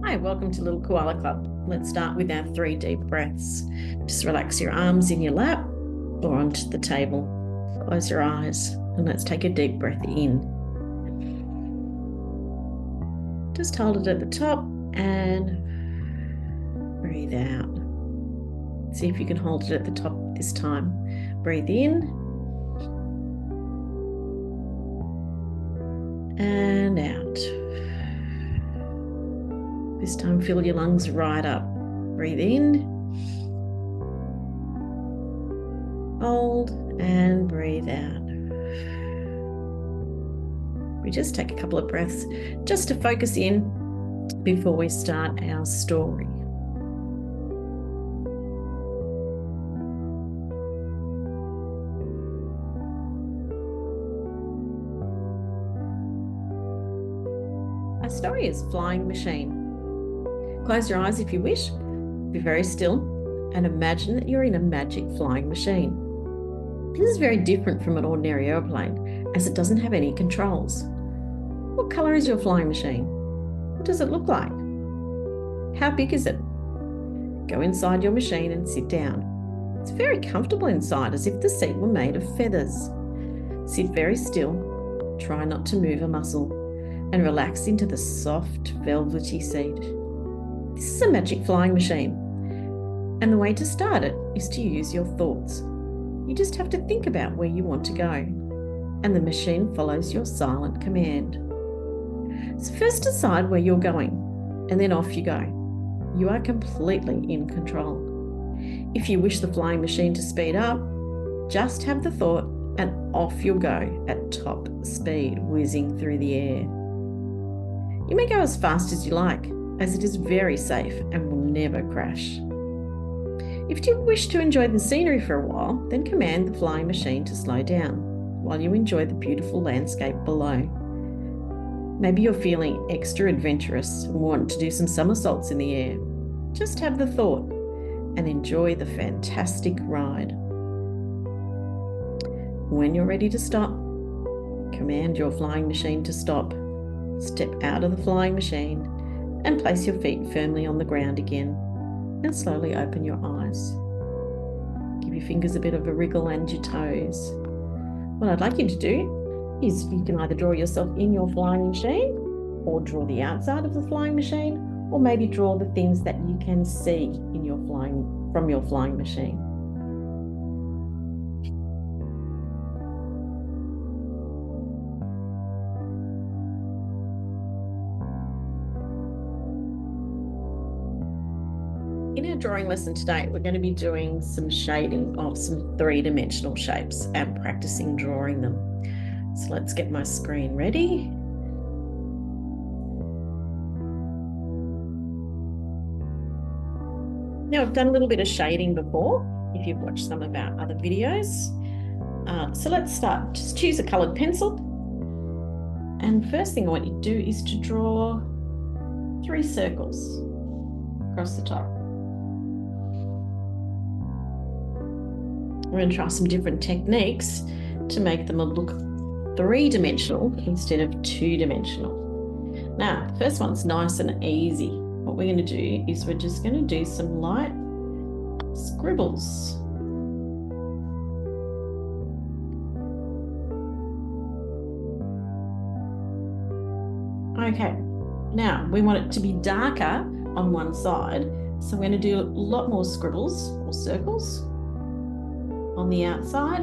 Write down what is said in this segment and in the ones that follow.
Hi, welcome to Little Koala Club. Let's start with our 3 deep breaths. Just relax your arms in your lap or onto the table. Close your eyes and let's take a deep breath in. Just hold it at the top and breathe out. See if you can hold it at the top this time. Breathe in and out. This time fill your lungs right up. Breathe in, hold and breathe out. We just take a couple of breaths just to focus in before we start our story. Our story is Flying Machine. Close your eyes if you wish, be very still, and imagine that you're in a magic flying machine. This is very different from an ordinary airplane, as it doesn't have any controls. What colour is your flying machine? What does it look like? How big is it? Go inside your machine and sit down. It's very comfortable inside, as if the seat were made of feathers. Sit very still, try not to move a muscle, and relax into the soft, velvety seat. This is a magic flying machine, and the way to start it is to use your thoughts. You just have to think about where you want to go, and the machine follows your silent command. So first decide where you're going, and then off you go. You are completely in control. If you wish the flying machine to speed up, just have the thought and off you'll go at top speed, whizzing through the air. You may go as fast as you like, as it is very safe and will never crash. If you wish to enjoy the scenery for a while, then command the flying machine to slow down while you enjoy the beautiful landscape below. Maybe you're feeling extra adventurous and want to do some somersaults in the air. Just have the thought and enjoy the fantastic ride. When you're ready to stop, command your flying machine to stop. Step out of the flying machine and place your feet firmly on the ground again and slowly open your eyes. Give your fingers a bit of a wriggle and your toes. What I'd like you to do is you can either draw yourself in your flying machine or draw the outside of the flying machine, or maybe draw the things that you can see in your from your flying machine. In our drawing lesson today, we're going to be doing some shading of some three-dimensional shapes and practicing drawing them. So let's get my screen ready. Now, I've done a little bit of shading before, if you've watched some of our other videos. So let's start. Just choose a coloured pencil. And first thing I want you to do is to draw 3 circles across the top. We're going to try some different techniques to make them look 3-dimensional instead of 2-dimensional. Now, the first one's nice and easy. What we're going to do is we're just going to do some light scribbles. Okay, now we want it to be darker on one side, so we're going to do a lot more scribbles or circles on the outside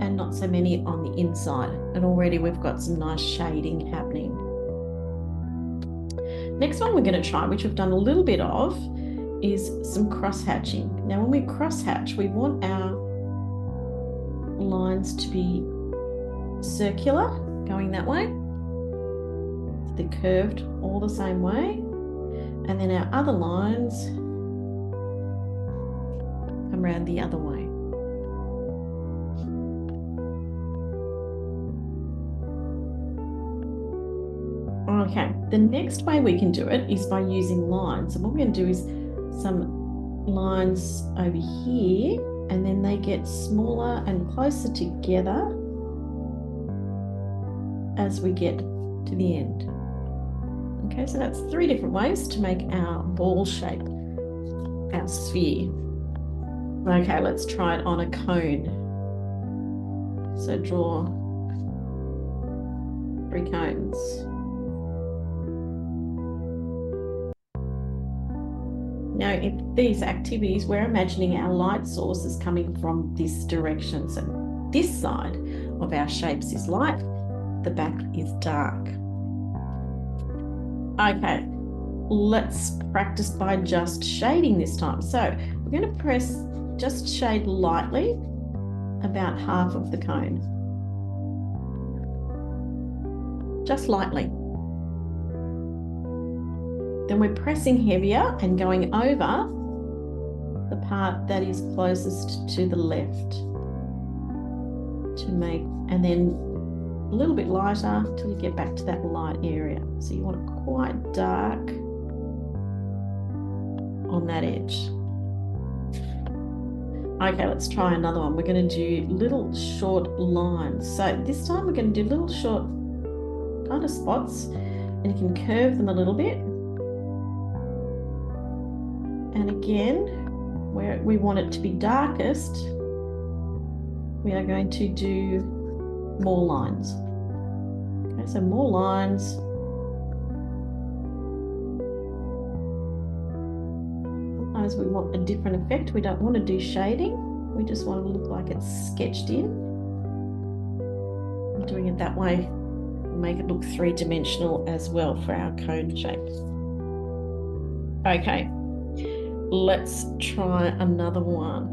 and not so many on the inside. And already we've got some nice shading happening. Next one we're going to try, which we've done a little bit of, is some cross-hatching. Now when we cross-hatch, we want our lines to be circular, going that way. So they're curved all the same way. And then our other lines come around the other way. Okay, the next way we can do it is by using lines. And what we're going to do is some lines over here, and then they get smaller and closer together as we get to the end. Okay, so that's 3 different ways to make our ball shape, our sphere. Okay, let's try it on a cone. So draw 3 cones. Now, in these activities, we're imagining our light source is coming from this direction. So this side of our shapes is light, the back is dark. Okay, let's practice by just shading this time. So we're going to just shade lightly about half of the cone. Just lightly. Then we're pressing heavier and going over the part that is closest to the left to make, and then a little bit lighter till you get back to that light area. So you want it quite dark on that edge. Okay, let's try another one. We're going to do little short lines. So this time we're going to do little short kind of spots, and you can curve them a little bit. And again, where we want it to be darkest, we are going to do more lines. Okay, so more lines. Sometimes we want a different effect. We don't want to do shading. We just want to look like it's sketched in. And doing it that way will make it look 3-dimensional as well for our cone shape. Okay. Let's try another one.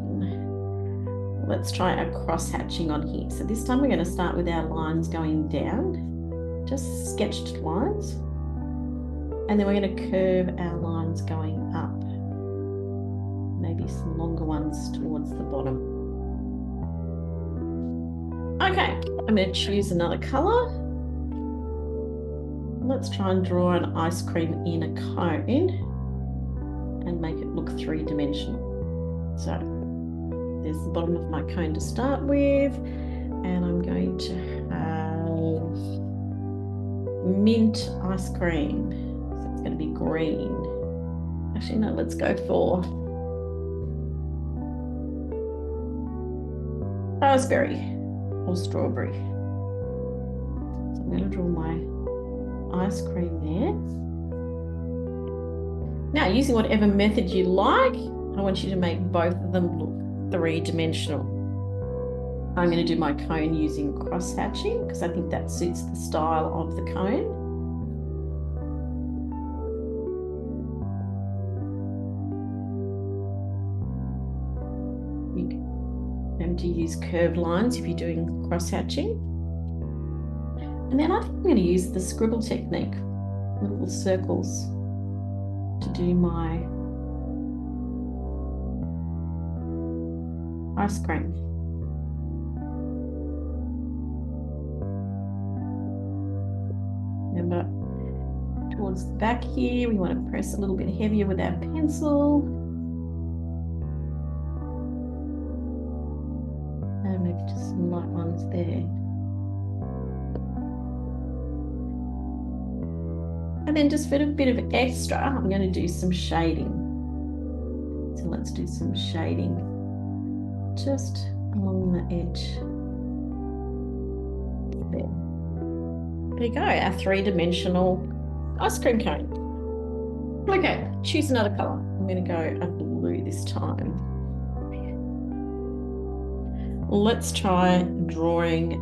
Let's try a cross hatching on here. So this time we're going to start with our lines going down, just sketched lines. And then we're going to curve our lines going up. Maybe some longer ones towards the bottom. Okay, I'm going to choose another color. Let's try and draw an ice cream in a cone and make it look 3-dimensional. So there's the bottom of my cone to start with, and I'm going to have mint ice cream. So it's going to be green. Actually, no, let's go for raspberry or strawberry. So I'm going to draw my ice cream there. Now, using whatever method you like, I want you to make both of them look 3-dimensional. I'm going to do my cone using cross hatching because I think that suits the style of the cone. You can use curved lines if you're doing cross hatching. And then I think I'm going to use the scribble technique, little circles, to do my ice cream. Remember, towards the back here, we want to press a little bit heavier with our pencil. And maybe just some light ones there. And then just for a bit of extra, I'm going to do some shading. So let's do some shading just along the edge. There you go, our 3-dimensional ice cream cone. Okay, choose another color. I'm going to go a blue this time. Let's try drawing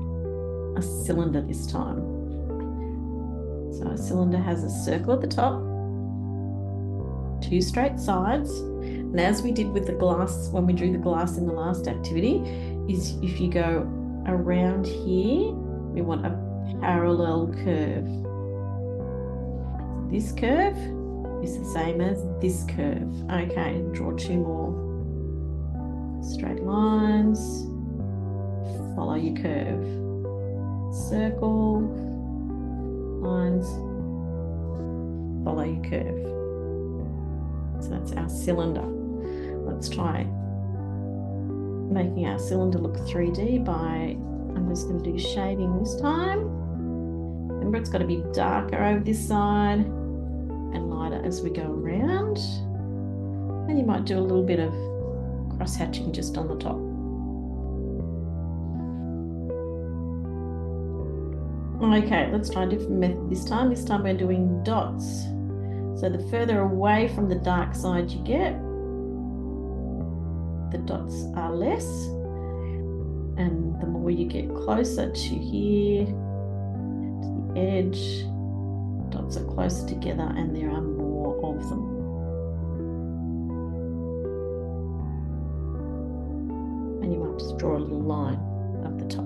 a cylinder this time. So a cylinder has a circle at the top, 2 straight sides, and as we did with the glass, when we drew the glass in the last activity, is if you go around here, we want a parallel curve. This curve is the same as this curve. Okay, draw 2 more straight lines, follow your curve, circle, lines, follow your curve. So that's our cylinder. Let's try making our cylinder look 3D by, I'm just going to do shading this time. Remember, it's got to be darker over this side, and lighter as we go around. And you might do a little bit of cross-hatching just on the top. Okay, let's try a different method this time. This time we're doing dots. So the further away from the dark side you get, the dots are less. And the more you get closer to here, to the edge, dots are closer together and there are more of them. And you might just draw a little line up the top.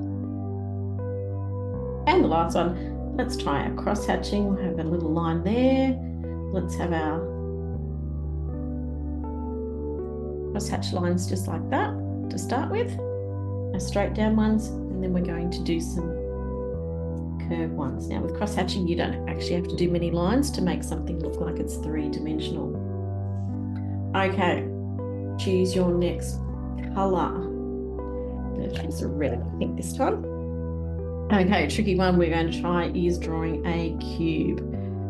And the last one, let's try our cross-hatching. We'll have a little line there. Let's have our cross-hatch lines just like that to start with. Our straight down ones, and then we're going to do some curved ones. Now with cross-hatching, you don't actually have to do many lines to make something look like it's three-dimensional. Okay, choose your next colour. I'm going to choose a red, I think, this time. Okay, a tricky one we're going to try is drawing a cube.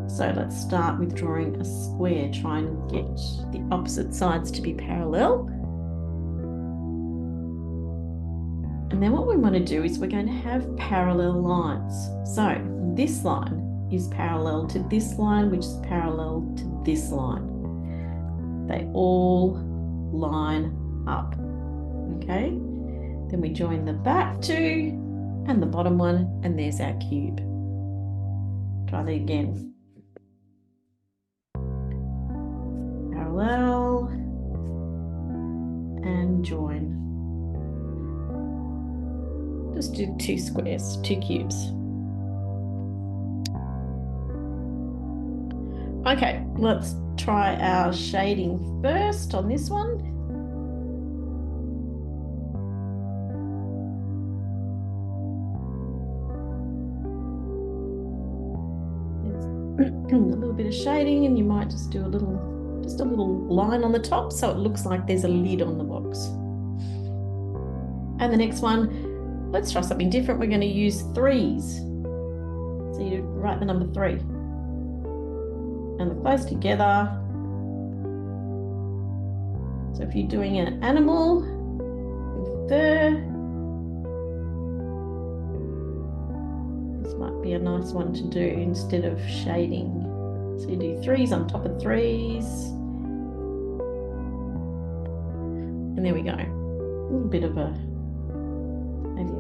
So let's start with drawing a square. Try and get the opposite sides to be parallel. And then what we want to do is we're going to have parallel lines. So this line is parallel to this line, which is parallel to this line. They all line up, okay? Then we join the back two and the bottom one, and there's our cube. Try that again. Parallel and join. Just do two squares, two cubes. Okay, let's try our shading first on this one. A little bit of shading, and you might just do a little line on the top so it looks like there's a lid on the box. And the next one, let's try something different. We're going to use threes. So you write the number 3. And they're close together. So if you're doing an animal with fur, this might be a nice one to do instead of shading. So you do 3s on top of 3s. And there we go. A little bit of a, maybe a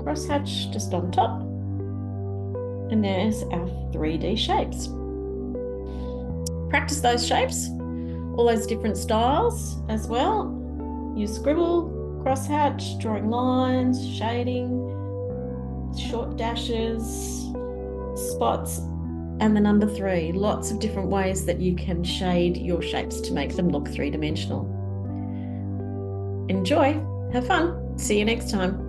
crosshatch just on top. And there's our 3D shapes. Practice those shapes, all those different styles as well. Use scribble, crosshatch, drawing lines, shading, short dashes, spots, and the number 3. Lots of different ways that you can shade your shapes to make them look three-dimensional. Enjoy, have fun, see you next time.